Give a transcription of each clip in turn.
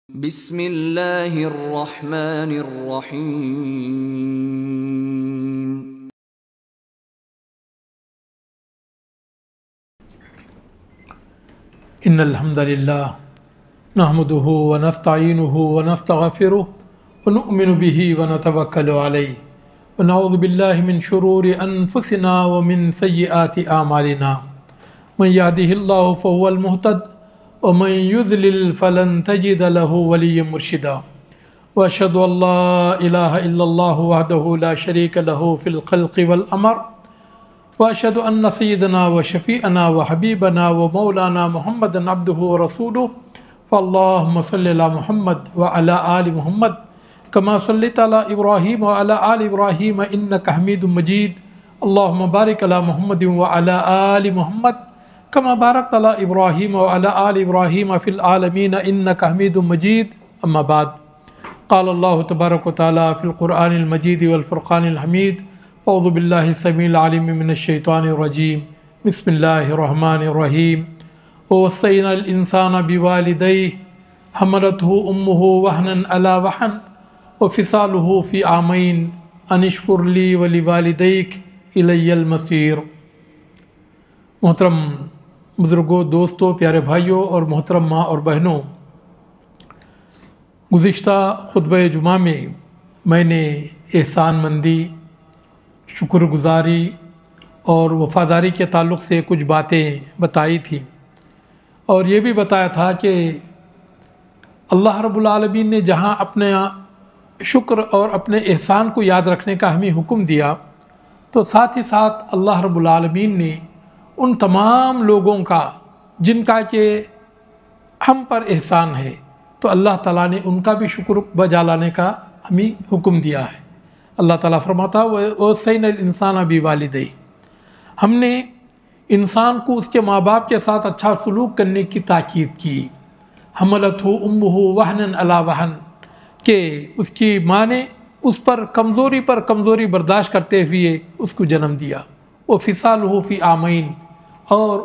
بسم اللہ الرحمن الرحیم۔ ان الحمد للہ نحمده ونستعینه ونستغفره ونؤمن به ونتوکل علیہ ونعوذ باللہ من شرور انفسنا ومن سیئات اعمالنا من يهده اللہ فهو المهتد ومن يضلل فلن تجد له وليا مرشدا واشهد ان لا اله الا الله وحده لا شريك له في الخلق والامر واشهد ان سيدنا وشفيعنا وحبيبنا ومولانا محمدا عبده ورسوله فاللهم صل على محمد وعلى ال محمد كما صليت على ابراهيم وعلى ال ابراهيم انك حميد مجيد اللهم بارك على محمد وعلى ال محمد كما باركت على ابراهيم وعلى ال ابراهيم في العالمين انك حميد مجيد اما بعد قال الله تبارك وتعالى في القرآن المجيد والفرقان الحميد اعوذ بالله السميع العليم من الشيطان الرجيم بسم الله الرحمن الرحيم ووصينا الانسان بوالديه حملته امه وهنا على وهن وفصاله في عامين ان اشكر لي ولوالديك الي المصير۔ محترم بزرگوں، دوستوں، پیارے بھائیوں اور محترم ماں اور بہنوں، گزشتہ خطبہ جمعہ میں نے احسان مندی، شکر گزاری اور وفاداری کے تعلق سے کچھ باتیں بتائی تھیں، اور یہ بھی بتایا تھا کہ اللہ رب العالمین نے جہاں اپنے شکر اور اپنے احسان کو یاد رکھنے کا ہمیں حکم دیا، تو ساتھ ہی ساتھ اللہ رب العالمین نے ان تمام لوگوں کا جن کا کہ ہم پر احسان ہے، تو اللہ تعالیٰ نے ان کا بھی شکر بجا لانے کا ہمیں حکم دیا ہے۔ اللہ تعالیٰ فرماتا وَوَصَّيْنَا الْإِنسَانَ بِوَالِدَيْهِ، ہم نے انسان کو اس کے ماں باپ کے ساتھ اچھا سلوک کرنے کی تاکید کی۔ حملتہ امہ وہنا علی وہن، کہ اس کی ماں نے اس پر کمزوری برداشت کرتے ہوئے اس کو جنم دیا۔ وفصالہ فی عامین، اور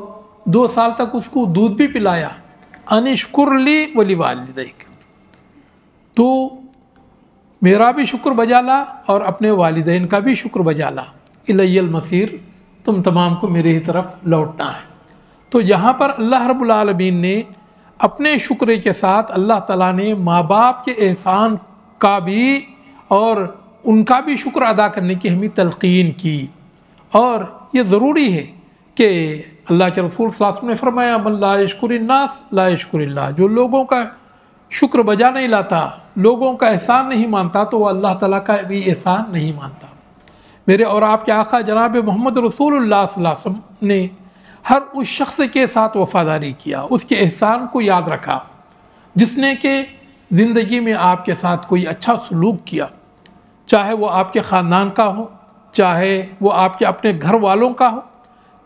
2 سال تک اس کو دودھ بھی پلایا۔ ان اشکر لی ولوالدیک، تو میرا بھی شکر بجا لا اور اپنے والدین کا بھی شکر بجا لا۔ الی المصیر، تم تمام کو میرے ہی طرف لوٹنا ہے۔ تو یہاں پر اللہ رب العالمین نے اپنے شکر کے ساتھ اللہ تعالیٰ نے ماں باپ کے احسان کا بھی اور ان کا بھی شکر ادا کرنے کی ہمیں تلقین کی، اور یہ ضروری ہے کہ اللہ کے رسول صلی اللہ علیہ وسلم نے فرمایا من لا یشکر الناس لا یشکر اللہ، جو لوگوں کا شکر بجا نہیں لاتا، لوگوں کا احسان نہیں مانتا، تو وہ اللہ تعالیٰ کا بھی احسان نہیں مانتا۔ میرے اور آپ کے آقا جناب محمد رسول اللہ صلی اللہ علیہ وسلم نے ہر اس شخص کے ساتھ وفاداری کیا، اس کے احسان کو یاد رکھا جس نے کہ زندگی میں آپ کے ساتھ کوئی اچھا سلوک کیا، چاہے وہ آپ کے خاندان کا ہو، چاہے وہ آپ کے اپنے گھر والوں کا ہو،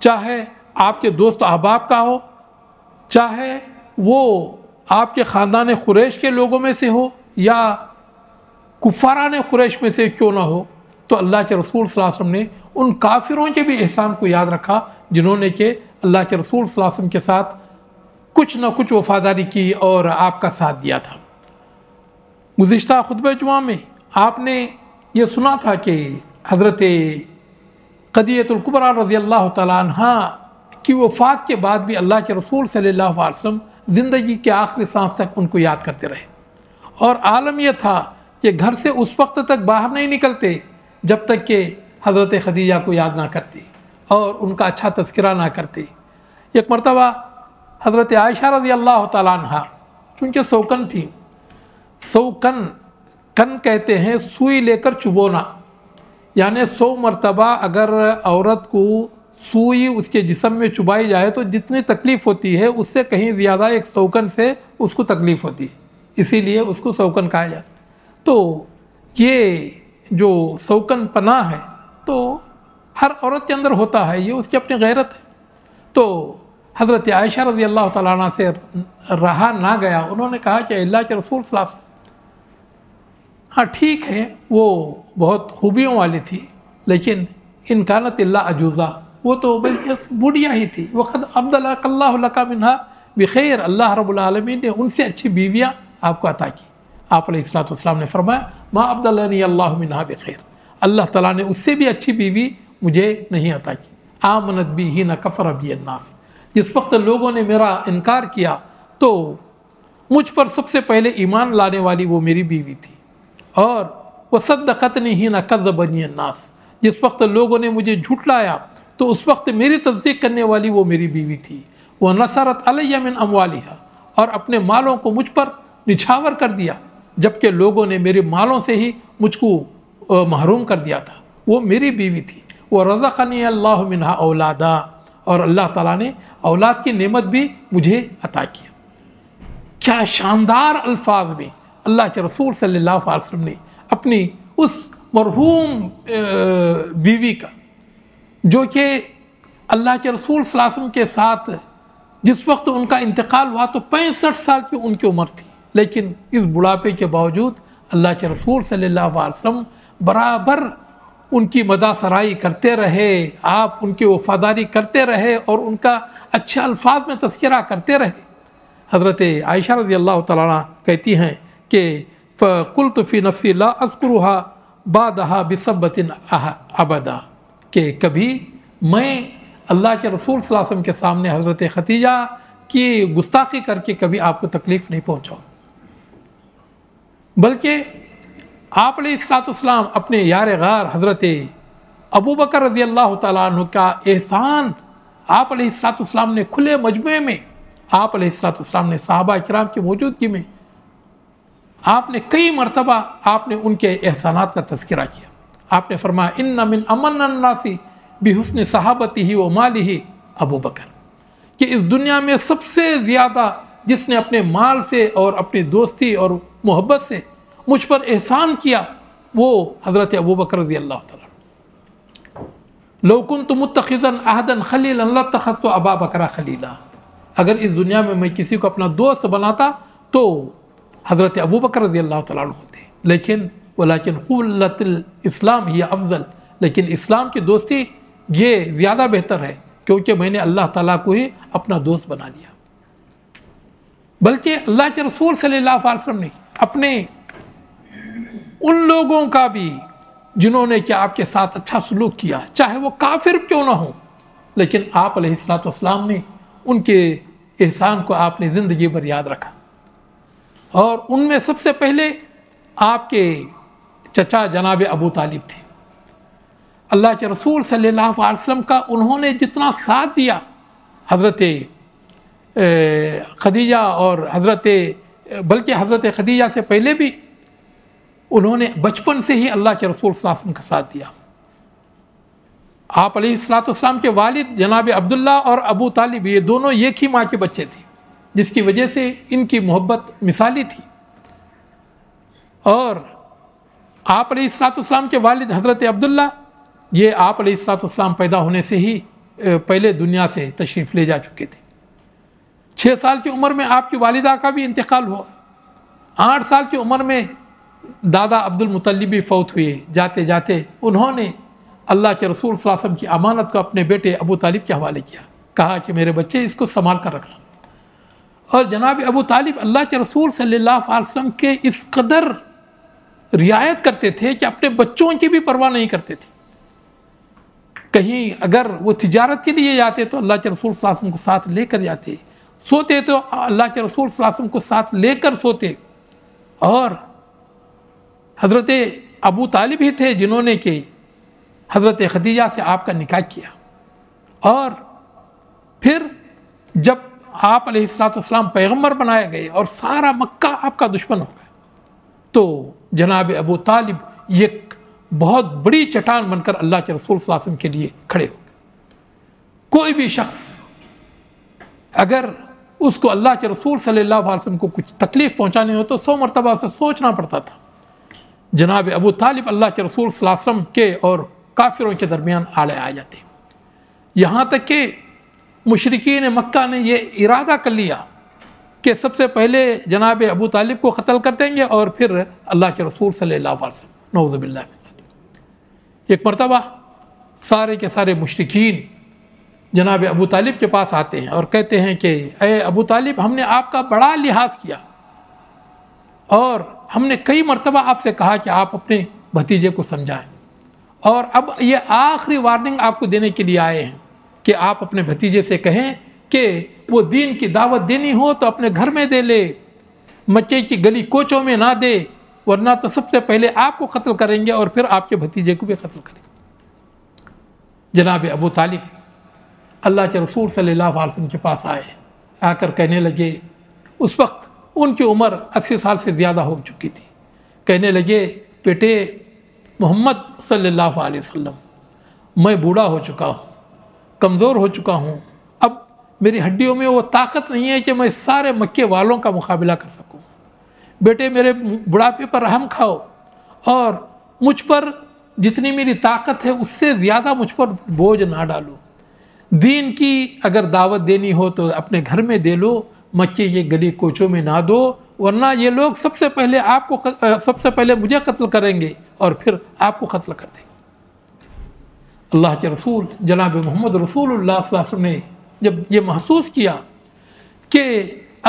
چاہے آپ کے دوست احباب کا ہو، چاہے وہ آپ کے خاندان قریش کے لوگوں میں سے ہو یا کفاران قریش میں سے کیوں نہ ہو، تو اللہ کے رسول صلی اللہ علیہ وسلم نے ان کافروں کے بھی احسان کو یاد رکھا جنہوں نے کہ اللہ کے رسول صلی اللہ علیہ وسلم کے ساتھ کچھ نہ کچھ وفاداری کی اور آپ کا ساتھ دیا تھا۔ گزشتہ خطبہ جمعہ میں آپ نے یہ سنا تھا کہ حضرت قدیۃ الکبریٰ رضی اللہ تعالیٰ عنہ کی وفات کے بعد بھی اللہ کے رسول صلی اللہ علیہ وسلم زندگی کے آخری سانس تک ان کو یاد کرتے رہے، اور عالم یہ تھا کہ گھر سے اس وقت تک باہر نہیں نکلتے جب تک کہ حضرت خدیجہ کو یاد نہ کرتے اور ان کا اچھا تذکرہ نہ کرتے۔ ایک مرتبہ حضرت عائشہ رضی اللہ تعالیٰ عنہ، چونکہ سوکن تھی، کن کہتے ہیں سوئی لے کر چبونا، یعنی 100 مرتبہ اگر عورت کو سوئی اس کے جسم میں چبائی جائے تو جتنی تکلیف ہوتی ہے اس سے کہیں زیادہ ایک سوکن سے اس کو تکلیف ہوتی ہے، اسی لیے اس کو سوکن کہا جاتا۔ تو یہ جو سوکن پناہ ہے تو ہر عورت کے اندر ہوتا ہے، یہ اس کی اپنی غیرت ہے۔ تو حضرت عائشہ رضی اللہ تعالیٰ عنہ سے رہا نہ گیا، انہوں نے کہا کہ اللہ کے رسول صلی اللہ علیہ وسلم، ہاں ٹھیک ہے وہ بہت خوبیوں والی تھی، لیکن ان کانت اللہ عجوزہ، وہ تو بوڑھیا ہی تھی، وقد ابدلک اللہ لک منہا بخیر، اللہ رب العالمین نے ان سے اچھی بیویاں آپ کو عطا کی۔ آپ علیہ السلام نے فرمایا ما ابدلنی اللہ منہا بخیر، اللہ تعالیٰ نے اس سے بھی اچھی بیوی مجھے نہیں عطا کی۔ آمنت بی ہی نہ کفر بی الناس، جس وقت لوگوں نے میرا انکار کیا تو مجھ پر سب سے پہلے ایمان لانے والی وہ میری بیوی تھی، اور وصدقتنی ہی نہ کذبنی الناس، جس وقت لوگوں نے مجھے جھٹلایا تو اس وقت میری تصدیق کرنے والی وہ میری بیوی تھی۔ وَنَصَرَتْ عَلَيَّ مِنْ أَمْوَالِهَا، اور اپنے مالوں کو مجھ پر نچھاور کر دیا، جبکہ لوگوں نے میرے مالوں سے ہی مجھ کو محروم کر دیا تھا، وہ میری بیوی تھی۔ وَرَزَقَنِيَ اللَّهُ مِنْهَا أَوْلَادًا، اور اللہ تعالیٰ نے اولاد کی نعمت بھی مجھے عطا کیا۔ کیا شاندار الفاظ میں اللہ کے رسول صلی اللہ علیہ وسلم نے اپنی اس مرحوم بیوی کا، جو کہ اللہ کے رسول صلی اللہ علیہ وسلم کے ساتھ جس وقت ان کا انتقال ہوا تو 65 سال کی ان کی عمر تھی، لیکن اس بڑھاپے کے باوجود اللہ کے رسول صلی اللہ علیہ وسلم برابر ان کی مدح سرائی کرتے رہے، آپ ان کی وفاداری کرتے رہے اور ان کا اچھے الفاظ میں تذکرہ کرتے رہے۔ حضرت عائشہ رضی اللہ تعالیٰ عنہ کہتی ہیں کہ فَقُلْتُ فِي نَفْسِي لَا أَذْكُرُهَا بَعْدَهَا بِسَبَّةٍ أَبَدًا، کہ کبھی میں اللہ کے رسول صلی اللہ علیہ وسلم کے سامنے حضرت خدیجہ کی گستاخی کر کے کبھی آپ کو تکلیف نہیں پہنچاؤں، بلکہ آپ علیہ السلام اپنے یار غار حضرت ابو بکر رضی اللہ تعالیٰ عنہ کا احسان آپ علیہ السلام نے کھلے مجمع میں، آپ علیہ السلام نے صحابہ اکرام کی موجودگی میں آپ نے کئی مرتبہ آپ نے ان کے احسانات کا تذکرہ کیا۔ آپ نے فرمایا ان من امن الناس بحسن صحابتہ و مالہ ابو بکر، کہ اس دنیا میں سب سے زیادہ جس نے اپنے مال سے اور اپنی دوستی اور محبت سے مجھ پر احسان کیا وہ حضرت ابو بکر رضی اللہ تعالیٰ۔ لو کنت متخذا احدا خلیلا لاتخذت ابا بکر خلیلا، اگر اس دنیا میں میں کسی کو اپنا دوست بناتا تو حضرت ابو بکر رضی اللہ تعالیٰ عنہ ہوتے، لیکن ولیکن خلت الاسلام ہی افضل، لیکن اسلام کی دوستی یہ زیادہ بہتر ہے کیونکہ میں نے اللہ تعالیٰ کو ہی اپنا دوست بنا لیا۔ بلکہ اللہ کے رسول صلی اللہ علیہ وسلم نے اپنے ان لوگوں کا بھی جنہوں نے کہ آپ کے ساتھ اچھا سلوک کیا، چاہے وہ کافر کیوں نہ ہوں، لیکن آپ علیہ السلام نے ان کے احسان کو آپ نے زندگی بھر یاد رکھا، اور ان میں سب سے پہلے آپ کے چچا جناب ابو طالب تھے۔ اللہ کے رسول صلی اللہ علیہ وسلم کا انہوں نے جتنا ساتھ دیا، حضرت خدیجہ اور بلکہ حضرت خدیجہ سے پہلے بھی انہوں نے بچپن سے ہی اللہ کے رسول صلی اللہ علیہ وسلم کا ساتھ دیا۔ آپ علیہ السلام کے والد جناب عبداللہ اور ابو طالب یہ دونوں ایک ہی ماں کے بچے تھے، جس کی وجہ سے ان کی محبت مثالی تھی، اور آپ علیہ السلام کے والد حضرت عبداللہ یہ آپ علیہ السلام پیدا ہونے سے ہی پہلے دنیا سے تشریف لے جا چکے تھے۔ 6 سال کی عمر میں آپ کی والدہ کا بھی انتقال ہوا، 8 سال کی عمر میں دادا عبد المطلب بھی فوت ہوئے۔ جاتے جاتے انہوں نے اللہ کے رسول صلی اللہ علیہ وسلم کی امانت کو اپنے بیٹے ابو طالب کے حوالے کیا، کہا کہ میرے بچے اس کو سنبھال کر رکھنا، اور جناب ابو طالب اللہ کے رسول صلی اللہ علیہ وسلم کے اس قدر رعایت کرتے تھے کہ اپنے بچوں کی بھی پرواہ نہیں کرتے تھے۔ کہیں اگر وہ تجارت کے لیے جاتے تو اللہ کے رسول صلی اللہ علیہ وسلم کو ساتھ لے کر جاتے، سوتے تو اللہ کے رسول صلی اللہ علیہ وسلم کو ساتھ لے کر سوتے، اور حضرت ابو طالب ہی تھے جنہوں نے کہ حضرت خدیجہ سے آپ کا نکاح کیا، اور پھر جب آپ علیہ السلام پیغمبر بنائے گئے اور سارا مکہ آپ کا دشمن ہو گیا تو جناب ابو طالب ایک بہت بڑی چٹان بن کر اللہ کے رسول صلی اللہ علیہ وسلم کے لیے کھڑے ہو گئے۔ کوئی بھی شخص اگر اس کو اللہ کے رسول صلی اللہ علیہ وسلم کو کچھ تکلیف پہنچانے ہو تو 100 مرتبہ اسے سوچنا پڑتا تھا۔ جناب ابو طالب اللہ کے رسول صلی اللہ علیہ وسلم کے اور کافروں کے درمیان آ جاتے، یہاں تک کہ مشرکین مکہ نے یہ ارادہ کر لیا کہ سب سے پہلے جناب ابو طالب کو قتل کر دیں گے اور پھر اللہ کے رسول صلی اللہ علیہ وسلم، نعوذ باللہ من ذالک۔ ایک مرتبہ سارے کے سارے مشرکین جناب ابو طالب کے پاس آتے ہیں اور کہتے ہیں کہ اے ابو طالب، ہم نے آپ کا بڑا لحاظ کیا، اور ہم نے کئی مرتبہ آپ سے کہا کہ آپ اپنے بھتیجے کو سمجھائیں، اور اب یہ آخری وارننگ آپ کو دینے کے لیے آئے ہیں کہ آپ اپنے بھتیجے سے کہیں کہ وہ دین کی دعوت دینی ہو تو اپنے گھر میں دے لے، مکے کی گلی کوچوں میں نہ دے، ورنہ تو سب سے پہلے آپ کو قتل کریں گے اور پھر آپ کے بھتیجے کو بھی قتل کریں گے۔ جناب ابو طالب اللہ کے رسول صلی اللہ علیہ وسلم کے پاس آئے، آ کر کہنے لگے، اس وقت ان کی عمر 80 سال سے زیادہ ہو چکی تھی، کہنے لگے بیٹے محمد صلی اللہ علیہ وسلم، میں بوڑھا ہو چکا ہوں، کمزور ہو چکا ہوں، اب میری ہڈیوں میں وہ طاقت نہیں ہے کہ میں سارے مکے والوں کا مقابلہ کر سکوں، بیٹے میرے بڑھاپے پر رحم کھاؤ اور مجھ پر جتنی میری طاقت ہے اس سے زیادہ مجھ پر بوجھ نہ ڈالو، دین کی اگر دعوت دینی ہو تو اپنے گھر میں دے لو، مکے کے گلی کوچوں میں نہ دو، ورنہ یہ لوگ سب سے پہلے مجھے قتل کریں گے اور پھر آپ کو قتل کر دیں گے۔ اللہ کے رسول جناب محمد رسول اللہ صلی اللہ علیہ وسلم نے جب یہ محسوس کیا کہ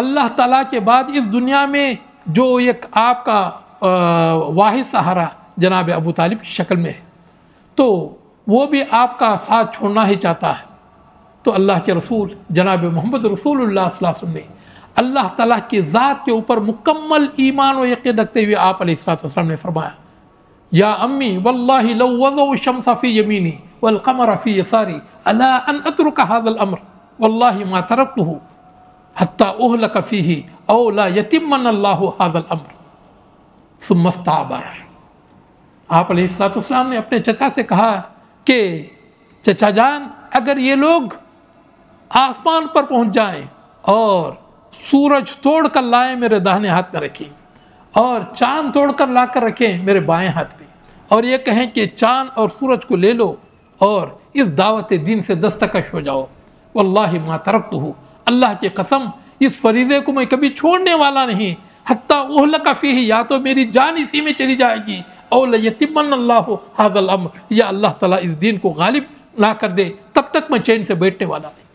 اللہ تعالیٰ کے بعد اس دنیا میں جو ایک آپ کا واحد سہارا جناب ابو طالب کی شکل میں ہے، تو وہ بھی آپ کا ساتھ چھوڑنا ہی چاہتا ہے، تو اللہ کے رسول جناب محمد رسول اللہ صلی اللہ علیہ وسلم نے اللہ تعالیٰ کی ذات کے اوپر مکمل ایمان و یقین رکھتے ہوئے آپ علیہ السلام نے فرمایا، یا امی واللہ لو وضعوا الشمس فی یمینی والقمر فی یساری الا ان اترک هذا الامر واللہ ما ترکته حتی اہلک فیہ او لا یتمن اللہ هذا الامر ثم استعبر۔ آپ علیہ السلام نے اپنے چچا سے کہا کہ چچا جان، اگر یہ لوگ آسمان پر پہنچ جائیں اور سورج توڑ کر لائیں میرے داہنے ہاتھ میں رکھیں اور چاند توڑ کر لا کر رکھیں میرے بائیں ہاتھ میں، اور یہ کہیں کہ چاند اور سورج کو لے لو اور اس دعوت دین سے دستکش ہو جاؤ، واللہ ما ترکتہ، اللہ کی قسم اس فریضے کو میں کبھی چھوڑنے والا نہیں، حتیٰ اہلک فیہ، یا تو میری جان اسی میں چلی جائے گی، او لیتمن اللہ ھذا الامر، یا اللہ تعالیٰ اس دین کو غالب نہ کر دے، تب تک میں چین سے بیٹھنے والا نہیں۔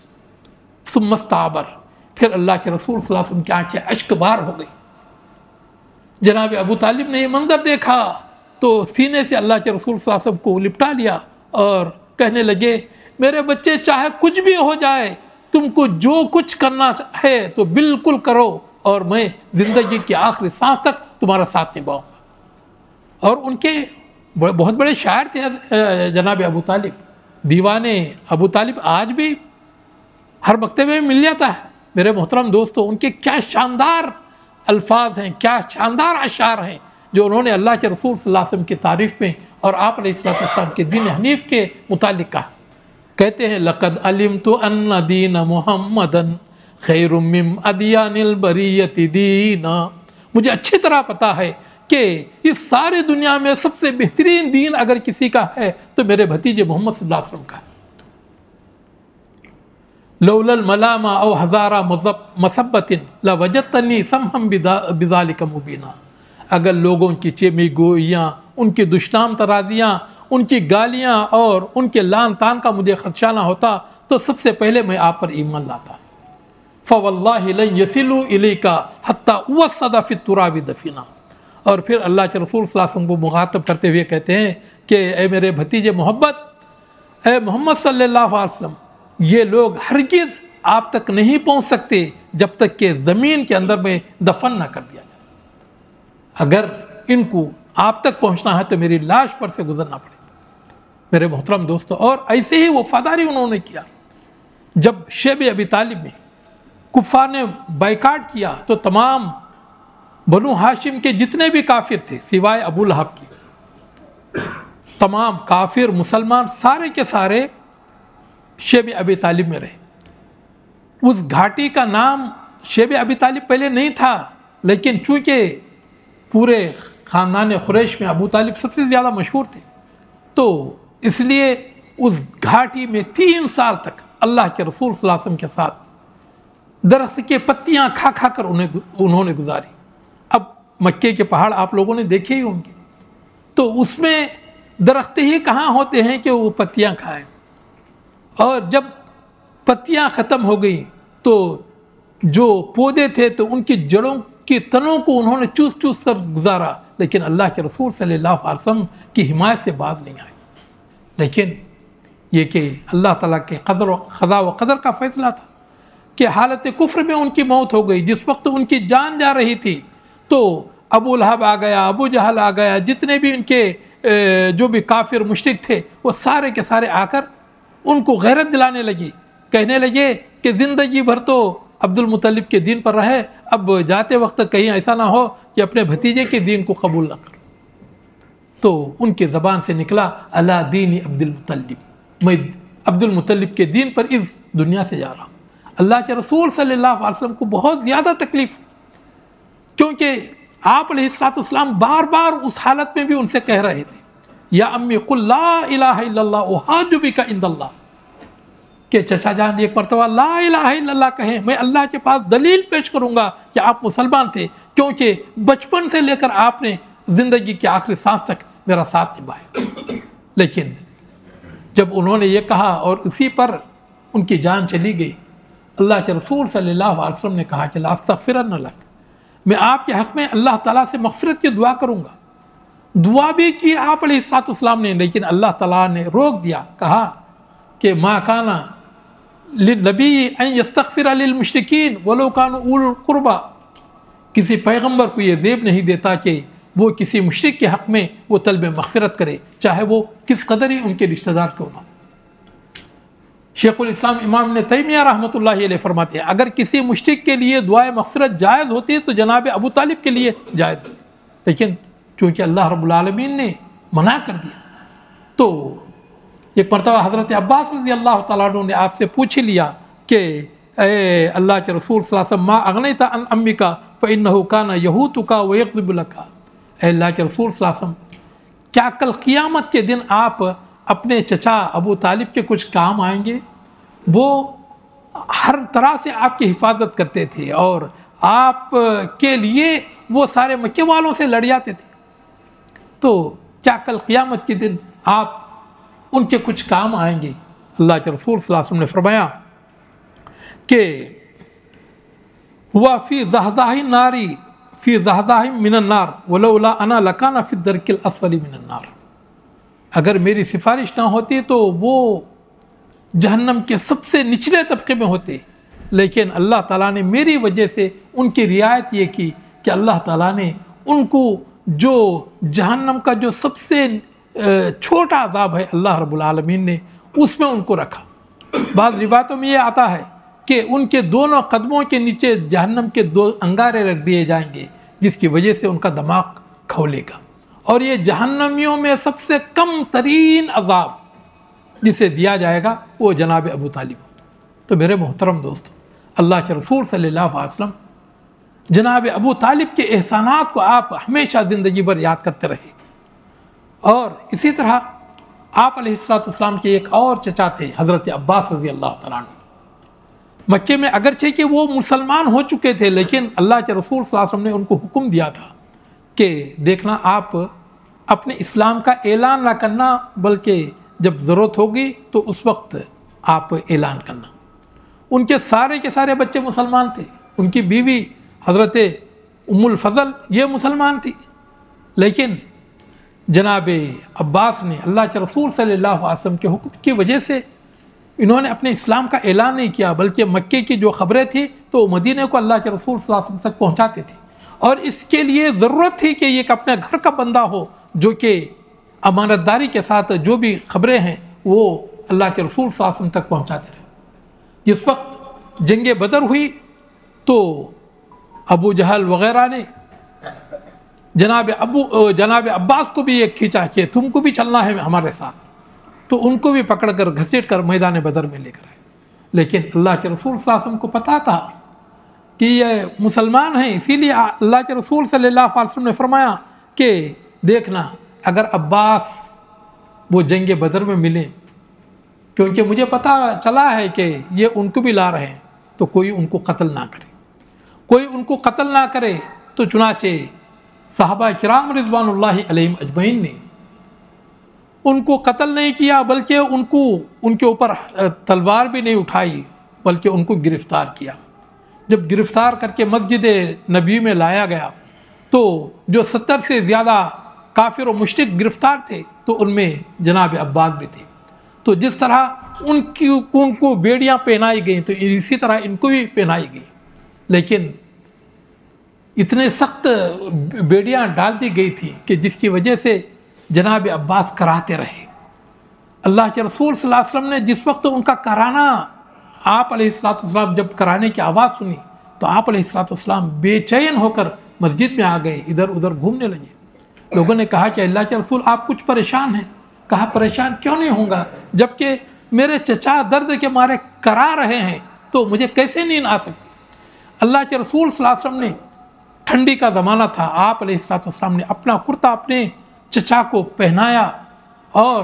ثم استعبر، پھر اللہ کے رسول صلی اللہ علیہ وسلم کی آنکھیں اشک بار ہو گئی۔ جناب ابو طالب نے یہ منظر دیکھا تو سینے سے اللہ کے رسول صلی اللہ علیہ وسلم کو لپٹا لیا اور کہنے لگے، میرے بچے چاہے کچھ بھی ہو جائے، تم کو جو کچھ کرنا ہے تو بالکل کرو، اور میں زندگی کی آخری سانس تک تمہارا ساتھ نبھاؤں گا۔ اور ان کے بہت بڑے شاعر تھے جناب ابو طالب، دیوانے ابو طالب آج بھی ہر مکتبے میں مل جاتا ہے۔ میرے محترم دوستو، ان کے کیا شاندار الفاظ ہیں، کیا شاندار اشعار ہیں جو انہوں نے اللہ کے رسول صلی اللہ علیہ وسلم کی تعریف میں اور آپ علیہ السلام کے دین حنیف کے متعلق کہا۔ کہتے ہیں، لقد علمت ان دین محمدن خیر من ادیان البریت دینا، مجھے اچھی طرح پتا ہے کہ اس سارے دنیا میں سب سے بہترین دین اگر کسی کا ہے تو میرے بھتیجے محمد صلی اللہ علیہ وسلم کا ہے۔ لولا الملامہ او ہزارہ مصبت لوجدتنی سمحا بذالک مبینا، اگر لوگوں کی چیمی گوئیاں، ان کی دشنام ترازیاں، ان کی گالیاں اور ان کے لان تان کا مجھے خدشہ نہ ہوتا تو سب سے پہلے میں آپ پر ایمان لاتا۔ فواللہ لن یصلوا الیک حتی اوسد فی التراب دفینا، اور پھر اللہ کے رسول صلی اللہ علیہ وسلم کو مخاطب کرتے ہوئے کہتے ہیں کہ اے میرے بھتیجے محبت، اے محمد صلی اللہ علیہ وسلم، یہ لوگ ہرگز آپ تک نہیں پہنچ سکتے جب تک کہ زمین کے اندر میں دفن نہ کر دیا جائے۔ اگر ان کو آپ تک پہنچنا ہے تو میری لاش پر سے گزرنا پڑے گا۔ میرے محترم دوستو، اور ایسے ہی وفاداری انہوں نے کیا۔ جب شیب ابی طالب میں کفار نے بائیکاٹ کیا تو تمام بنو ہاشم کے جتنے بھی کافر تھے سوائے ابو لہب کی، تمام کافر مسلمان سارے کے سارے شیب ابی طالب میں رہے۔ اس گھاٹی کا نام شیب ابی طالب پہلے نہیں تھا، لیکن چونکہ پورے خاندان قریش میں ابو طالب سب سے زیادہ مشہور تھے، تو اس لیے اس گھاٹی میں 3 سال تک اللہ کے رسول صلی اللہ علیہ وسلم کے ساتھ درخت کے پتیاں کھا کھا کر انہوں نے گزاری۔ اب مکے کے پہاڑ آپ لوگوں نے دیکھے ہی ہوں گے، تو اس میں درخت ہی کہاں ہوتے ہیں کہ وہ پتیاں کھائیں، اور جب پتیاں ختم ہو گئی تو جو پودے تھے تو ان کی جڑوں کی تنوں کو انہوں نے چوس چوس کر گزارا، لیکن اللہ کے رسول صلی اللہ علیہ وسلم کی حمایت سے باز نہیں آئے۔ لیکن یہ کہ اللہ تعالیٰ کے قضا و قدر کا فیصلہ تھا کہ حالت کفر میں ان کی موت ہو گئی۔ جس وقت ان کی جان جا رہی تھی تو ابو لہب آ گیا، ابو جہل آ گیا، جتنے بھی ان کے جو بھی کافر مشرک تھے وہ سارے کے سارے آ کر ان کو غیرت دلانے لگے، کہنے لگے کہ زندگی بھر تو عبد المطلب کے دین پر رہے، اب جاتے وقت کہیں ایسا نہ ہو کہ اپنے بھتیجے کے دین کو قبول نہ کرو۔ تو ان کی زبان سے نکلا الا دین عبد المطلب، میں عبد المطلب کے دین پر اس دنیا سے جا رہا ہوں۔ اللہ کے رسول صلی اللہ علیہ وسلم کو بہت زیادہ تکلیف، کیونکہ آپ علیہ السلام بار بار اس حالت میں بھی ان سے کہہ رہے تھے یا امی قل لا الہ الا اللہ احاج بک عند اللہ، کہ چچا جان ایک مرتبہ لا الہ الا اللہ کہیں، میں اللہ کے پاس دلیل پیش کروں گا کہ آپ مسلمان تھے، کیونکہ بچپن سے لے کر آپ نے زندگی کے آخری سانس تک میرا ساتھ نبھایا۔ لیکن جب انہوں نے یہ کہا اور اسی پر ان کی جان چلی گئی، اللہ کے رسول صلی اللہ علیہ وسلم نے کہا کہ لا استغفرن لک، میں آپ کے حق میں اللہ تعالیٰ سے مغفرت کی دعا کروں گا۔ دعا بھی کی آپ علیہ السلام نے، لیکن اللہ تعالیٰ نے روک دیا، کہا کہ ما کان للنبی ان یستغفر للمشرکین ولو کانوا اولی القربی، کسی پیغمبر کو یہ زیب نہیں دیتا کہ وہ کسی مشرک کے حق میں وہ طلب مغفرت کرے، چاہے وہ کس قدر ہی ان کے رشتہ دار کیوں نہ ہو۔ شیخ الاسلام امام ابن تیمیہ رحمۃ اللہ علیہ فرماتے ہیں اگر کسی مشرک کے لیے دعائے مغفرت جائز ہوتی ہے تو جناب ابو طالب کے لیے جائز ہے، لیکن چونکہ اللہ رب العالمین نے منع کر دیا تو ایک مرتبہ حضرت عباس رضی اللہ تعالیٰ عنہ نے آپ سے پوچھ لیا کہ اے اللہ کے رسول صلی اللہ علیہ وسلم ما اغنیت عن امک فانه کان یحوتک ویغضب لک، اے اللہ کے رسول صلی اللہ علیہ وسلم کیا کل قیامت کے دن آپ اپنے چچا ابو طالب کے کچھ کام آئیں گے؟ وہ ہر طرح سے آپ کی حفاظت کرتے تھے اور آپ کے لیے وہ سارے مکے والوں سے لڑ جاتے تھے، تو کیا کل قیامت کے دن آپ ان کے کچھ کام آئیں گے؟ اللہ کے رسول صلی اللہ علیہ وسلم نے فرمایا کہ ہوا فی زحزاہ ناری فی زحزاہ من النار ولولا انا لکان فی الدرک الاسفل من النار، اگر میری سفارش نہ ہوتی تو وہ جہنم کے سب سے نچلے طبقے میں ہوتے، لیکن اللہ تعالیٰ نے میری وجہ سے ان کی رعایت یہ کی کہ اللہ تعالیٰ نے ان کو جو جہنم کا جو سب سے چھوٹا عذاب ہے اللہ رب العالمین نے اس میں ان کو رکھا۔ بعض روایتوں میں یہ آتا ہے کہ ان کے دونوں قدموں کے نیچے جہنم کے 2 انگارے رکھ دیے جائیں گے جس کی وجہ سے ان کا دماغ کھولے گا، اور یہ جہنمیوں میں سب سے کم ترین عذاب جسے دیا جائے گا وہ جناب ابو طالب۔ تو میرے محترم دوستو، اللہ کے رسول صلی اللہ علیہ وسلم جناب ابو طالب کے احسانات کو آپ ہمیشہ زندگی بھر یاد کرتے رہے، اور اسی طرح آپ علیہ السلام کے ایک اور چچا تھے حضرت عباس رضی اللہ تعالیٰ عنہ۔ مکے میں اگرچہ کہ وہ مسلمان ہو چکے تھے، لیکن اللہ کے رسول صلی اللہ علیہ وسلم نے ان کو حکم دیا تھا کہ دیکھنا آپ اپنے اسلام کا اعلان نہ کرنا، بلکہ جب ضرورت ہوگی تو اس وقت آپ اعلان کرنا۔ ان کے سارے بچے مسلمان تھے، ان کی بیوی حضرت ام الفضل یہ مسلمان تھی، لیکن جناب عباس نے اللہ کے رسول صلی اللہ علیہ وسلم کے حکم کی وجہ سے انہوں نے اپنے اسلام کا اعلان نہیں کیا، بلکہ مکے کی جو خبریں تھیں تو مدینے کو اللہ کے رسول صلی اللہ علیہ وسلم تک پہنچاتے تھے، اور اس کے لیے ضرورت تھی کہ یہ اپنے گھر کا بندہ ہو جو کہ امانت داری کے ساتھ جو بھی خبریں ہیں وہ اللہ کے رسول صلی اللہ علیہ وسلم تک پہنچاتے رہے۔ جس وقت جنگ بدر ہوئی تو ابو جہل وغیرہ نے جناب عباس کو بھی ایک کھینچا کہ تم کو بھی چلنا ہے ہمارے ساتھ، تو ان کو بھی پکڑ کر گھسیٹ کر میدان بدر میں لے کر آئے، لیکن اللہ کے رسول صلی اللہ علیہ وسلم کو پتہ تھا کہ یہ مسلمان ہیں، اسی لیے اللہ کے رسول صلی اللہ علیہ وسلم نے فرمایا کہ دیکھنا اگر عباس وہ جنگ بدر میں ملیں، کیونکہ مجھے پتہ چلا ہے کہ یہ ان کو بھی لا رہے ہیں، تو کوئی ان کو قتل نہ کرے، تو چنانچہ صحابہ کرام رضوان اللہ علیہم اجمعین نے ان کو قتل نہیں کیا، بلکہ ان کے اوپر تلوار بھی نہیں اٹھائی، بلکہ ان کو گرفتار کیا۔ جب گرفتار کر کے مسجد نبی میں لایا گیا تو جو 70 سے زیادہ کافر و مشرک گرفتار تھے تو ان میں جناب عباس بھی تھے. تو جس طرح ان کو بیڑیاں پہنائی گئیں تو اسی طرح ان کو بھی پہنائی گئی، لیکن اتنے سخت بیڑیاں ڈال دی گئی تھی کہ جس کی وجہ سے جناب عباس کراتے رہے. اللہ کے رسول صلی اللہ علیہ وسلم نے جس وقت ان کا کرانا آپ علیہ السلام جب کرانے کی آواز سنی تو آپ علیہ السلام بے چین ہو کر مسجد میں آ گئے، ادھر ادھر گھومنے لگے. لوگوں نے کہا کہ اللہ کے رسول آپ کچھ پریشان ہیں. کہا پریشان کیوں نہیں ہوں گا، جبکہ میرے چچا درد کے مارے کرا رہے ہیں تو مجھے کیسے نیند آ سکتی. اللہ کے رسول صلی اللہ علیہ وسلم نے، ٹھنڈی کا زمانہ تھا، آپ علیہ السلام نے اپنا کرتا اپنے چچا کو پہنایا اور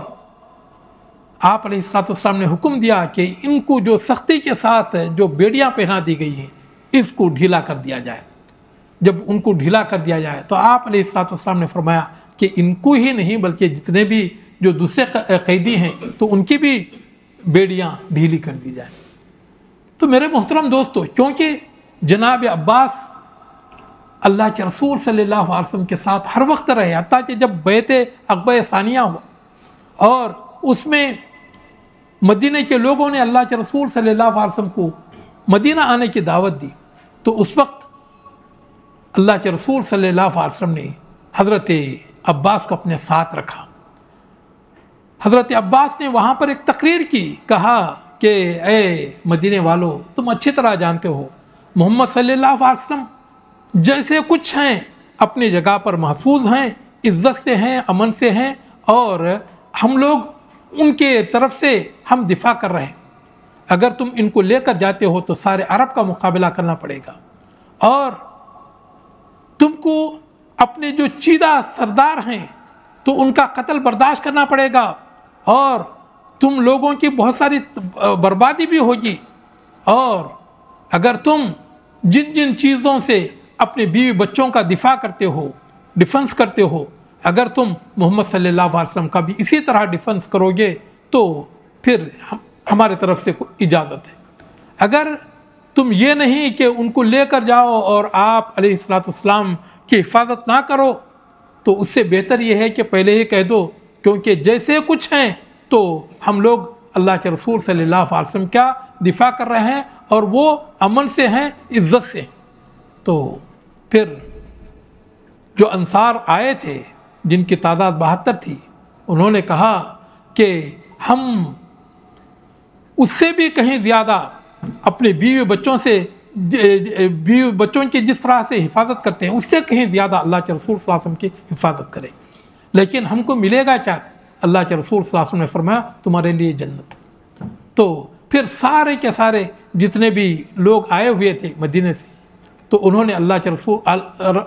آپ علیہ السلام نے حکم دیا کہ ان کو جو سختی کے ساتھ جو بیڑیاں پہنا دی گئی ہیں اس کو ڈھیلا کر دیا جائے. جب ان کو ڈھیلا کر دیا جائے تو آپ علیہ السلام نے فرمایا کہ ان کو ہی نہیں بلکہ جتنے بھی جو دوسرے قیدی ہیں تو ان کی بھی بیڑیاں ڈھیلی کر دی جائیں. تو میرے محترم دوستو، کیونکہ جناب عباس اللہ کے رسول صلی اللہ علیہ وسلم کے ساتھ ہر وقت رہے، حتیٰ کہ جب بیعت عقبہ ثانیہ ہوا اور اس میں مدینہ کے لوگوں نے اللہ کے رسول صلی اللہ علیہ وسلم کو مدینہ آنے کی دعوت دی تو اس وقت اللہ کے رسول صلی اللہ علیہ وسلم نے حضرت عباس کو اپنے ساتھ رکھا. حضرت عباس نے وہاں پر ایک تقریر کی، کہا کہ اے مدینے والو، تم اچھی طرح جانتے ہو محمد صلی اللہ علیہ وسلم جیسے کچھ ہیں اپنی جگہ پر محفوظ ہیں، عزت سے ہیں، امن سے ہیں، اور ہم لوگ ان کے طرف سے ہم دفاع کر رہے ہیں. اگر تم ان کو لے کر جاتے ہو تو سارے عرب کا مقابلہ کرنا پڑے گا اور تم کو اپنے جو چیدہ سردار ہیں تو ان کا قتل برداشت کرنا پڑے گا اور تم لوگوں کی بہت ساری بربادی بھی ہوگی. اور اگر تم جن جن چیزوں سے اپنے بیوی بچوں کا دفاع کرتے ہو، ڈیفنس کرتے ہو، اگر تم محمد صلی اللہ علیہ وسلم کا بھی اسی طرح ڈیفنس کرو گے تو پھر ہمارے طرف سے اجازت ہے. اگر تم یہ نہیں کہ ان کو لے کر جاؤ اور آپ علیہ السلام کی حفاظت نہ کرو تو اس سے بہتر یہ ہے کہ پہلے ہی کہہ دو، کیونکہ جیسے کچھ ہیں تو ہم لوگ اللہ کے رسول صلی اللہ علیہ وسلم کا دفاع کر رہے ہیں اور وہ امن سے ہیں، عزت سے. تو پھر جو انصار آئے تھے جن کی تعداد 72 تھی، انہوں نے کہا کہ ہم اس سے بھی کہیں زیادہ اپنے بیوی بچوں کی جس طرح سے حفاظت کرتے ہیں اس سے کہیں زیادہ اللہ کے رسول صلی اللہ علیہ وسلم کی حفاظت کریں. لیکن ہم کو ملے گا کیا؟ اللہ کے رسول صلی اللہ علیہ وسلم نے فرمایا تمہارے لیے جنت. تو پھر سارے کے سارے جتنے بھی لوگ آئے ہوئے تھے مدینے سے تو انہوں نے اللہ کے رسول صلی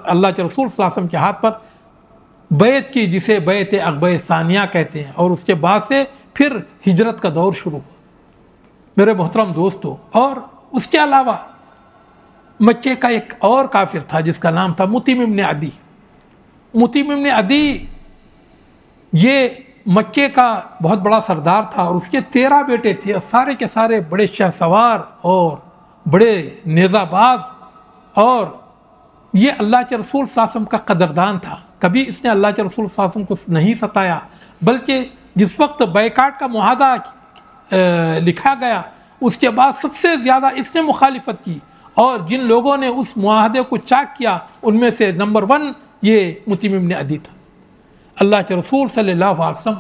اللہ علیہ وسلم کے ہاتھ پر بیعت کی، جسے بیعت عقبہ ثانیہ کہتے ہیں، اور اس کے بعد سے پھر ہجرت کا دور شروع ہوا. میرے محترم دوستو، اور اس کے علاوہ مکے کا ایک اور کافر تھا جس کا نام تھا مطعم ابن عدی. مطعم ابن عدی یہ مکے کا بہت بڑا سردار تھا اور اس کے 13 بیٹے تھے، سارے کے سارے بڑے شہ سوار اور بڑے نیزہ باز، اور یہ اللہ کے رسول صلی اللہ علیہ وسلم کا قدردان تھا. کبھی اس نے اللہ کے رسول صلی اللہ علیہ وسلم کو نہیں ستایا، بلکہ جس وقت بائیکاٹ کا معاہدہ لکھا گیا اس کے بعد سب سے زیادہ اس نے مخالفت کی، اور جن لوگوں نے اس معاہدے کو چاک کیا ان میں سے نمبر 1 یہ مطعم ابن عدی تھا. اللہ کے رسول صلی اللہ علیہ وسلم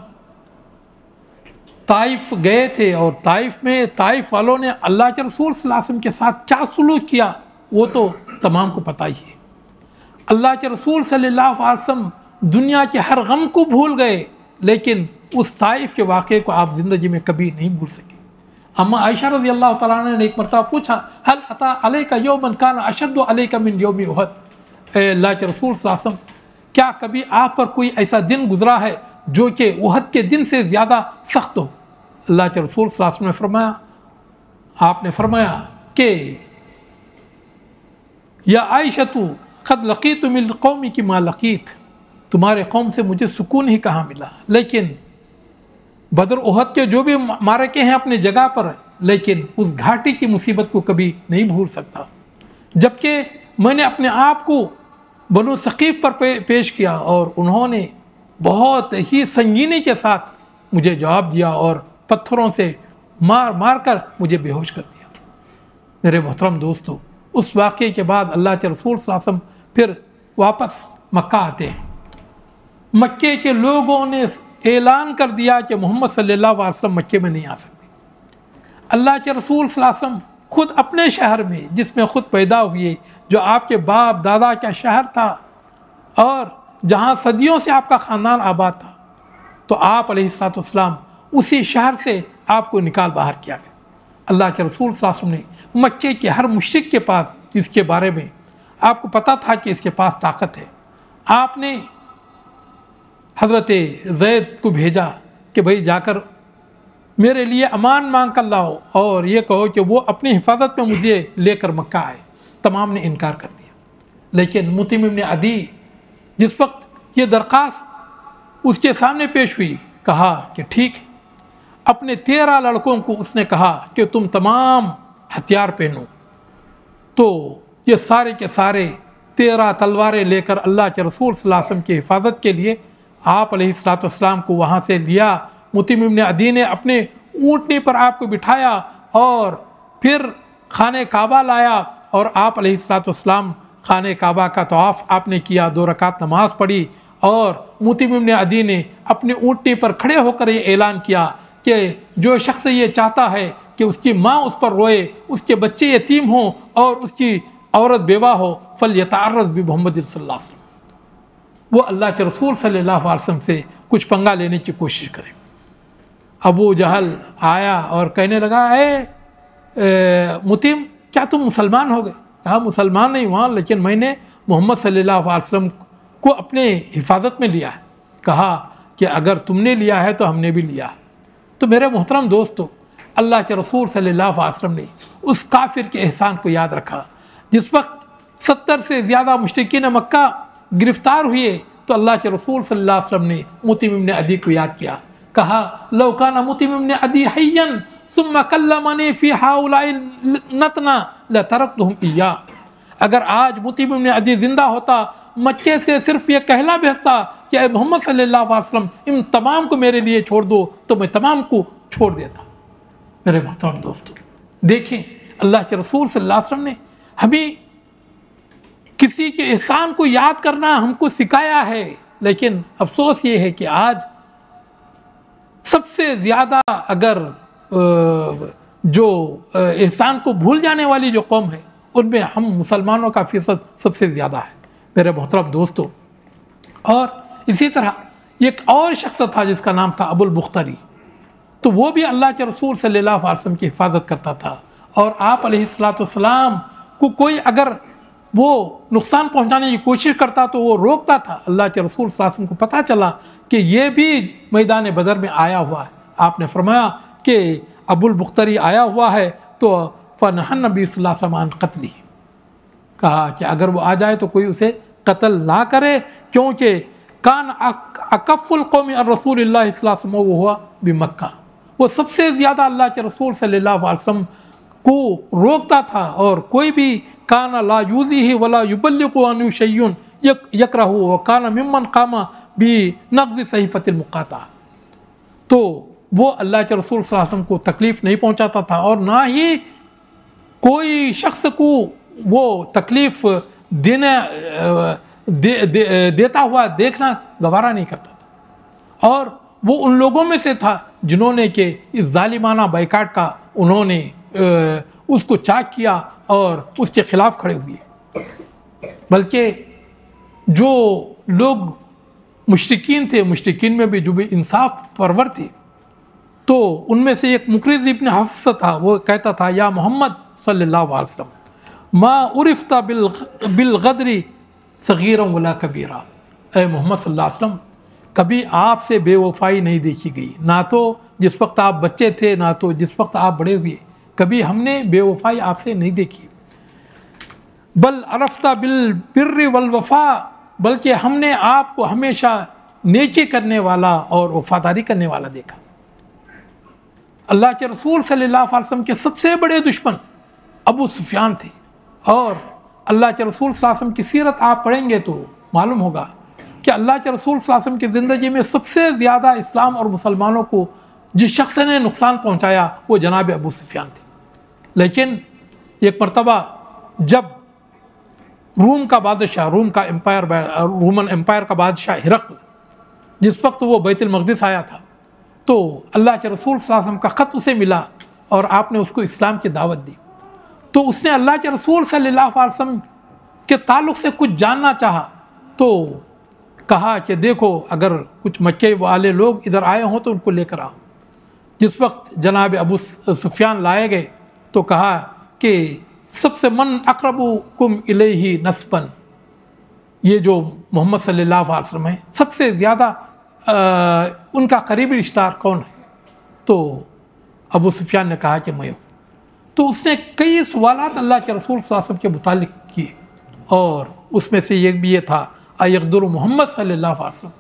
طائف گئے تھے اور طائف والوں نے اللہ کے رسول صلی اللہ علیہ وسلم کے ساتھ کیا سلوک کیا وہ تو تمام کو پتہ ہی ہے. اللہ کے رسول صلی اللہ علیہ وسلم دنیا کے ہر غم کو بھول گئے، لیکن اس طائف کے واقعے کو آپ زندگی میں کبھی نہیں بھول سکے. اما عائشہ رضی اللہ تعالیٰ عنہ نے ایک مرتبہ پوچھا هل اتى عليك يوم كان اشد عليك من يوم احد، اے اللہ کے رسول صلی اللہ علیہ وسلم کیا کبھی آپ پر کوئی ایسا دن گزرا ہے جو کہ احد کے دن سے زیادہ سخت ہو؟ اللہ کے رسول صلی اللہ علیہ وسلم نے آپ نے فرمایا کہ یا عائشہ قد لقیت من قومی کی ما لقیت، تمہارے قوم سے مجھے سکون ہی کہاں ملا، لیکن بدر احد کے جو بھی مارکے ہیں اپنی جگہ پر، لیکن اس گھاٹی کی مصیبت کو کبھی نہیں بھول سکتا. جبکہ میں نے اپنے آپ کو بنو ثقیف پر پیش کیا اور انہوں نے بہت ہی سنگینی کے ساتھ مجھے جواب دیا اور پتھروں سے مار مار کر مجھے بے ہوش کر دیا۔ میرے محترم دوستو، اس واقعے کے بعد اللہ کے رسول صلی اللہ علیہ وسلم پھر واپس مکہ آتے ہیں۔ مکے کے لوگوں نے اعلان کر دیا کہ محمد صلی اللہ علیہ وسلم مکے میں نہیں آ سکتے۔ اللہ کے رسول صلی اللہ علیہ وسلم خود اپنے شہر میں، جس میں خود پیدا ہوئے، جو آپ کے باپ دادا کا شہر تھا اور جہاں صدیوں سے آپ کا خاندان آباد تھا، تو آپ علیہ السلام اسی شہر سے آپ کو نکال باہر کیا گیا۔ اللہ کے رسول صلی اللہ علیہ وسلم نے مکے کے ہر مشرک کے پاس، جس کے بارے میں آپ کو پتہ تھا کہ اس کے پاس طاقت ہے، آپ نے حضرت زید کو بھیجا کہ بھئی جا کر میرے لیے امان مانگ کر لاؤ اور یہ کہو کہ وہ اپنی حفاظت میں مجھے لے کر مکہ آئے۔ تمام نے انکار کر دیا، لیکن مطعم بن عدی جس وقت یہ درخواست اس کے سامنے پیش ہوئی، کہا کہ ٹھیک ہے۔ اپنے 13 لڑکوں کو اس نے کہا کہ تم تمام ہتھیار پہنو، تو یہ سارے کے سارے 13 تلواریں لے کر اللہ کے رسول صلی اللہ علیہ وسلم کی حفاظت کے لیے آپ علیہ السلام کو وہاں سے لیا۔ مطعم بن عدی نے اپنے اونٹنی پر آپ کو بٹھایا اور پھر خانہ کعبہ لایا اور آپ علیہ السلام خانہ کعبہ کا طواف آپ نے کیا، 2 رکعت نماز پڑھی، اور مطعم بن عدی نے اپنے اونٹنی پر کھڑے ہو کر یہ اعلان کیا کہ جو شخص یہ چاہتا ہے کہ اس کی ماں اس پر روئے، اس کے بچے یتیم ہوں اور اس کی عورت بیوہ ہو، فلیتعرض بمحمد صلی اللہ علیہ وسلم، وہ اللہ کے رسول صلی اللہ علیہ وسلم سے کچھ پنگا لینے کی کوشش کرے۔ ابو جہل آیا اور کہنے لگا، مطعم کیا تم مسلمان ہو گئے؟ کہا مسلمان نہیں ہوا، لیکن میں نے محمد صلی اللہ علیہ وسلم کو اپنے حفاظت میں لیا ہے۔ کہا کہ اگر تم نے لیا ہے تو ہم نے بھی لیا ہے۔ تو میرے محترم دوستو، اللہ کے رسول صلی اللہ علیہ وسلم نے اس کافر کے احسان کو یاد رکھا۔ جس وقت 70 سے زیادہ مشرکین مکہ گرفتار ہوئے تو اللہ کے رسول صلی اللہ علیہ وسلم نے مطعم بن عدی کو یاد کیا، کہا لو کان مطعم بن عدی حیا ثم کلمنی فی ہؤلاء النتنا لترکتهم ایاه، اگر آج مطعم بن عدی زندہ ہوتا، مکے سے صرف یہ کہنا بھیجتا کہ اے محمد صلی اللہ علیہ وسلم ان تمام کو میرے لیے چھوڑ دو، تو میں تمام کو چھوڑ دیتا۔ میرے محترم دوستو، دیکھیں اللہ کے رسول صلی اللہ علیہ وسلم نے ہمیں کسی کے احسان کو یاد کرنا ہم کو سکھایا ہے، لیکن افسوس یہ ہے کہ آج سب سے زیادہ اگر جو احسان کو بھول جانے والی جو قوم ہے، ان میں ہم مسلمانوں کا فیصد سب سے زیادہ ہے۔ میرے محترم دوستو، اور اسی طرح ایک اور شخص تھا جس کا نام تھا ابو البختری، تو وہ بھی اللہ کے رسول صلی اللہ علیہ وسلم کی حفاظت کرتا تھا، اور آپ علیہ السلام کو کوئی اگر وہ نقصان پہنچانے کی کوشش کرتا تو وہ روکتا تھا۔ اللہ کے رسول صلی اللہ علیہ وسلم کو پتہ چلا کہ یہ بھی میدان بدر میں آیا ہوا ہے، آپ نے فرمایا کہ ابو البختری آیا ہوا ہے، تو فنہى النبی صلی اللہ علیہ وسلم عن قتلہ، کہا کہ اگر وہ آ جائے تو کوئی اسے قتل نہ کرے، کیونکہ کان اکف القوم الرسول اللہ صلی اللہ علیہ وسلم وہو بمکہ، وہ سب سے زیادہ اللہ کے رسول صلی اللہ علیہ وسلم کو روکتا تھا، اور کوئی بھی کان لا یوزیہ ولا یبلغ عنہ شیء یکرہ وکان ممن قام بنقض صحیفۃ المقاطعہ، تو وہ اللہ کے رسول صلی اللہ علیہ وسلم کو تکلیف نہیں پہنچاتا تھا، اور نہ ہی کوئی شخص کو وہ تکلیف دیتا ہوا دیکھنا گوارا نہیں کرتا تھا، اور وہ ان لوگوں میں سے تھا جنہوں نے کہ اس ظالمانہ بائیکاٹ کا انہوں نے اس کو چاک کیا اور اس کے خلاف کھڑے ہوئے۔ بلکہ جو لوگ مشرکین تھے، مشرکین میں بھی جو بھی انصاف پرور تھے، تو ان میں سے ایک مقرض ابن حفص تھا، وہ کہتا تھا یا محمد صلی اللہ علیہ وسلم ما عرفت بالغدر صغیرا ولا کبیرا، اے محمد صلی اللہ علیہ وسلم کبھی آپ سے بے وفائی نہیں دیکھی گئی، نہ تو جس وقت آپ بچے تھے نہ تو جس وقت آپ بڑے ہوئے، کبھی ہم نے بے وفائی آپ سے نہیں دیکھی۔ بل عرفت بالبر والوفا، بلکہ ہم نے آپ کو ہمیشہ نیکی کرنے والا اور وفاداری کرنے والا دیکھا۔ اللہ کے رسول صلی اللہ علیہ وسلم کے سب سے بڑے دشمن ابو سفیان تھے، اور اللہ کے رسول صلی اللہ علیہ وسلم کی سیرت آپ پڑھیں گے تو معلوم ہوگا کہ اللہ کے رسول صلی اللہ علیہ وسلم کی زندگی میں سب سے زیادہ اسلام اور مسلمانوں کو جس شخص نے نقصان پہنچایا وہ جناب ابو سفیان تھے. لیکن ایک مرتبہ جب روم کا بادشاہ رومن امپائر کا بادشاہ ہرقل جس وقت وہ بیت المقدس آیا تھا تو اللہ کے رسول صلی اللہ علیہ وسلم کا خط اسے ملا اور آپ نے اس کو اسلام کی دعوت دی. تو اس نے اللہ کے رسول صلی اللہ علیہ وسلم کے تعلق سے کچھ جاننا چاہا تو کہا کہ دیکھو اگر کچھ مکے والے لوگ ادھر آئے ہوں تو ان کو لے کر آؤ. جس وقت جناب ابو سفیان لائے گئے تو کہا کہ سب سے من اقربکم الیہ نسبا، یہ جو محمد صلی اللہ علیہ وسلم ہیں سب سے زیادہ ان کا قریبی رشتہ دار کون ہے؟ تو ابو سفیان نے کہا کہ میں ہوں. تو اس نے کئی سوالات اللہ کے رسول صلی اللہ علیہ وسلم کے متعلق کیے اور اس میں سے ایک بھی یہ تھا ایقدر محمد صلی اللہ علیہ وسلم،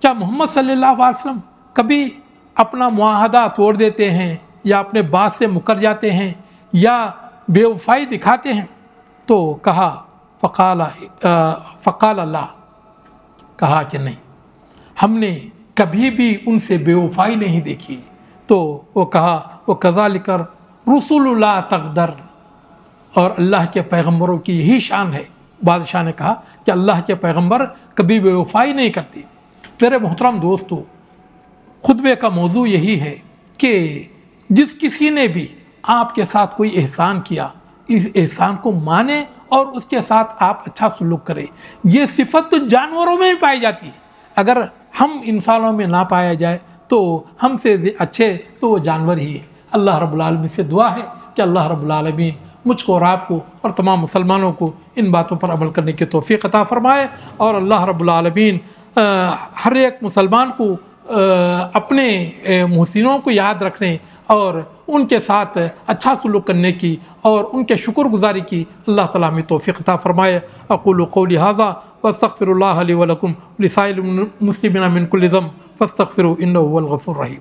کیا محمد صلی اللہ علیہ وسلم کبھی اپنا معاہدہ توڑ دیتے ہیں یا اپنے بات سے مکر جاتے ہیں یا بے وفائی دکھاتے ہیں؟ تو کہا فقال اللہ، کہا کہ نہیں، ہم نے کبھی بھی ان سے بے وفائی نہیں دیکھی. تو وہ کہا وہ کذالک رسول اللہ تقدر، اور اللہ کے پیغمبروں کی یہی شان ہے. بادشاہ نے کہا کہ اللہ کے پیغمبر کبھی بے وفائی نہیں کرتے. میرے محترم دوستو، خطبے کا موضوع یہی ہے کہ جس کسی نے بھی آپ کے ساتھ کوئی احسان کیا اس احسان کو مانے اور اس کے ساتھ آپ اچھا سلوک کریں. یہ صفت تو جانوروں میں بھی پائی جاتی ہے، اگر ہم انسانوں میں نہ پایا جائے تو ہم سے اچھے تو وہ جانور ہی ہے. اللہ رب العالمین سے دعا ہے کہ اللہ رب العالمین مجھ کو اور آپ کو اور تمام مسلمانوں کو ان باتوں پر عمل کرنے کی توفیق عطا فرمائے، اور اللہ رب العالمین ہر ایک مسلمان کو اپنے محسنوں کو یاد رکھنے اور ان کے ساتھ اچھا سلوک کرنے کی اور ان کے شکر گزاری کی اللہ تعالیٰ ہمیں توفیق عطا فرمائے. اقول قولی ھذا واستغفر اللہ لی ولکم ولسائر المسلمین من کل ذنب فاستغفروا انہ هو الغفور الرحیم.